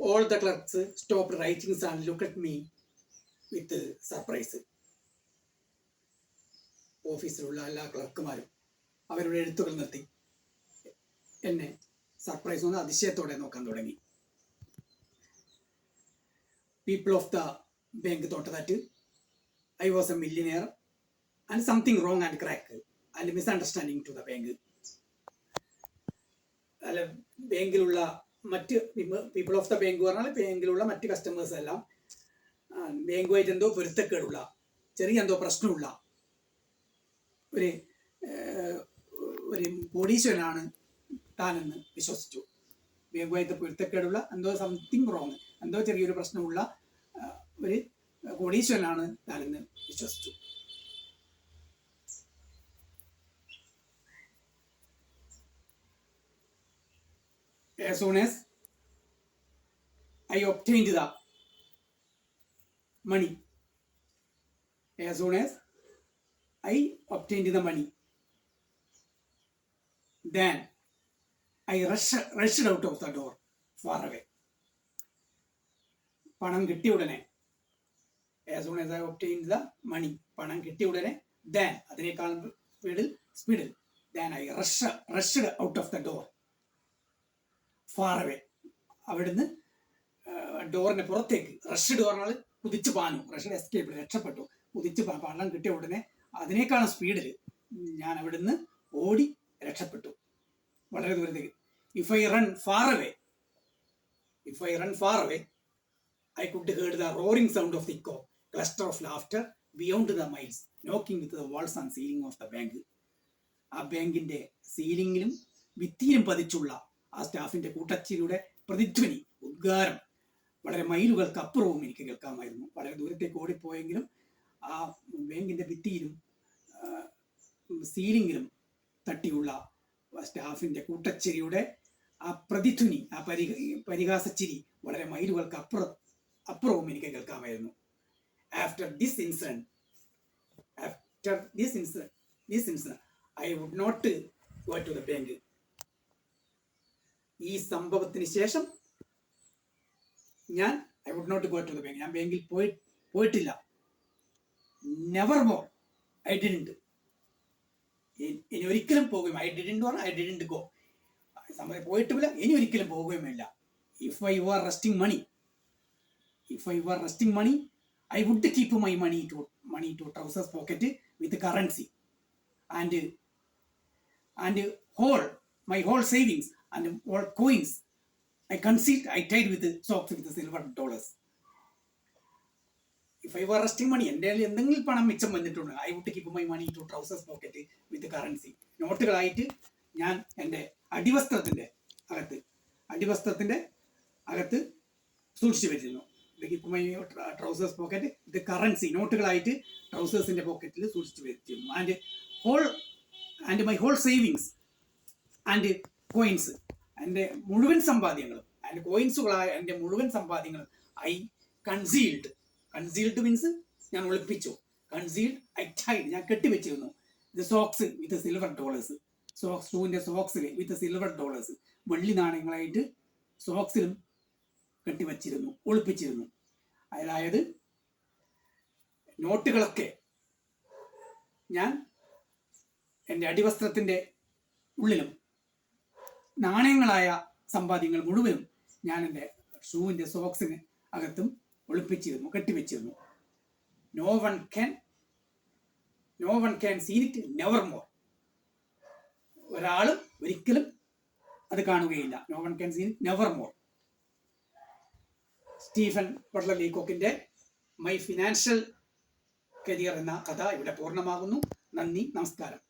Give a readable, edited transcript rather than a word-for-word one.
all the clerks stopped writing and looked at me with surprise. ഓഫീസിലുള്ള എല്ലാ ക്ലർക്കുമാരും അവരുടെ എഴുത്തുകൾ നിർത്തി എന്നെ സർപ്രൈസ് കൊണ്ട് അതിശയത്തോടെ നോക്കാൻ തുടങ്ങി. People of the bank thought that I was a millionaire and something wrong and crack and misunderstanding to the bank. അല്ല, ബാങ്കിലുള്ള മറ്റ് പീപ്പിൾ ഓഫ് ദ ബാങ്ക് പറഞ്ഞാൽ ബാങ്കിലുള്ള മറ്റ് കസ്റ്റമേഴ്സ് എല്ലാം ബാങ്കുമായിട്ട് എന്തോ പൊരുത്തക്കേടുള്ള, ചെറിയ എന്തോ പ്രശ്നമുള്ള ഒരു കോടീശ്വരനാണ് താനെന്ന് വിശ്വസിച്ചു. ബാങ്കുമായിട്ട് പൊരുത്തക്കേടുള്ള എന്തോ സംതിങ് റോങ്, എന്തോ ചെറിയൊരു പ്രശ്നമുള്ള ഒരു കോടീശ്വരനാണ് താനെന്ന് വിശ്വസിച്ചു. As soon as I obtained the money, then I rushed out of the door far away. പണം കിട്ടിയ ഉടനെ, as soon as I obtained the money, പണം കിട്ടിയ ഉടനെ, then അതിനേക്കാൾ സ്പീഡിൽ then I rushed out of the door far away. അവിടുന്ന് ഡോറിന്റെ പുറത്തേക്ക്, റഷ്ഡ് പറഞ്ഞാൽ കുതിച്ചു പാഞ്ഞു, റഷ്ഡ് എസ്കേപ്പ്, രക്ഷപ്പെട്ടു, കുതിച്ച് പണം കിട്ടിയ ഉടനെ അതിനേക്കാളും സ്പീഡിൽ ഞാൻ അവിടുന്ന് ഓടി രക്ഷപ്പെട്ടു വളരെ ദൂരത്തേക്ക്. If I run far away, I could hear the roaring sound of the echo, cluster of laughter beyond the miles, knocking with the walls and ceiling of the bank. ആ ബാങ്കിന്റെ സീലിംഗിലും ഭിത്തിയിലും പതിച്ചുള്ള ആ സ്റ്റാഫിന്റെ കൂട്ടച്ചിരിയുടെ പ്രതിധ്വനി, ഉദ്ഗാരം വളരെ മൈലുകൾക്ക് അപ്പുറവും എനിക്ക് കേൾക്കാമായിരുന്നു. വളരെ ദൂരത്തേക്ക് ഓടിപ്പോയെങ്കിലും ആ ബാങ്കിന്റെ ഭിത്തിയിലും സീലിംഗിലും തട്ടിയുള്ള സ്റ്റാഫിന്റെ കൂട്ടച്ചിരിയുടെ ആ പ്രതിധ്വനി, ആ പരിഹാസച്ചിരി വളരെ മൈലുകൾക്ക് അപ്പുറവും എനിക്ക് കേൾക്കാമായിരുന്നു. After this incident, I would not go to the bank. ഈ സംഭവത്തിന് ശേഷം I would not go to the bank. ഞാൻ ബാങ്കിൽ പോയിട്ടില്ല. Never more. I didn't. ഇനി ഒരിക്കലും പോകുകയും, I didn't go. സമയം പോയിട്ടുമില്ല, ഇനി ഒരിക്കലും പോകുകയുമില്ല. If I were resting money, I would keep my money to trousers pocket with currency and my whole savings and all coins I tied with socks with silver dollars. If I were resting money, എൻ്റെ എന്തെങ്കിലും പണം മിച്ചം വന്നിട്ടുണ്ട്, I would keep my money to trousers pocket with currency. നോട്ടുകളായിട്ട് ഞാൻ എൻ്റെ അടിവസ്ത്രത്തിന്റെ അകത്ത് സൂക്ഷിച്ചു വെച്ചിരുന്നു. keep my trousers pocket with currency, നോട്ടുകളായിട്ട് ട്രൗസേഴ്സിന്റെ പോക്കറ്റിൽ സൂക്ഷിച്ചു വെച്ചിരുന്നു. and my whole savings and coins, എൻ്റെ മുഴുവൻ സമ്പാദ്യങ്ങളും അതിൻ്റെ കോയിൻസുകളായ എൻ്റെ മുഴുവൻ സമ്പാദ്യങ്ങളും I concealed മീൻസ് ഞാൻ ഒളിപ്പിച്ചു. concealed, I tied, ഞാൻ കെട്ടിവെച്ചിരുന്നു. the socks with silver dollars, ഷൂവിൻ്റെ സോക്സിൽ with silver dollars, വെള്ളി നാണയങ്ങളായിട്ട് സോക്സിലും കെട്ടിവച്ചിരുന്നു, ഒളിപ്പിച്ചിരുന്നു. അതായത് നോട്ടുകളൊക്കെ ഞാൻ എൻ്റെ അടിവസ്ത്രത്തിൻ്റെ ഉള്ളിലും നാണയങ്ങളായ സമ്പാദ്യങ്ങൾ മുഴുവനും ഞാൻ എൻ്റെ ഷൂവിൻ്റെ സോക്സിന് അകത്തും ഒളിപ്പിച്ചിരുന്നു, കെട്ടിവെച്ചിരുന്നു. No one can see it, never more. ഒരാളും ഒരിക്കലും അത് കാണുകയില്ല. No one can see it, never more. Stephen Butler ലീകോക്കിന്റെ മൈ ഫിനാൻഷ്യൽ കരിയർ എന്ന കഥ ഇവിടെ പൂർണ്ണമാകുന്നു. നന്ദി, നമസ്കാരം.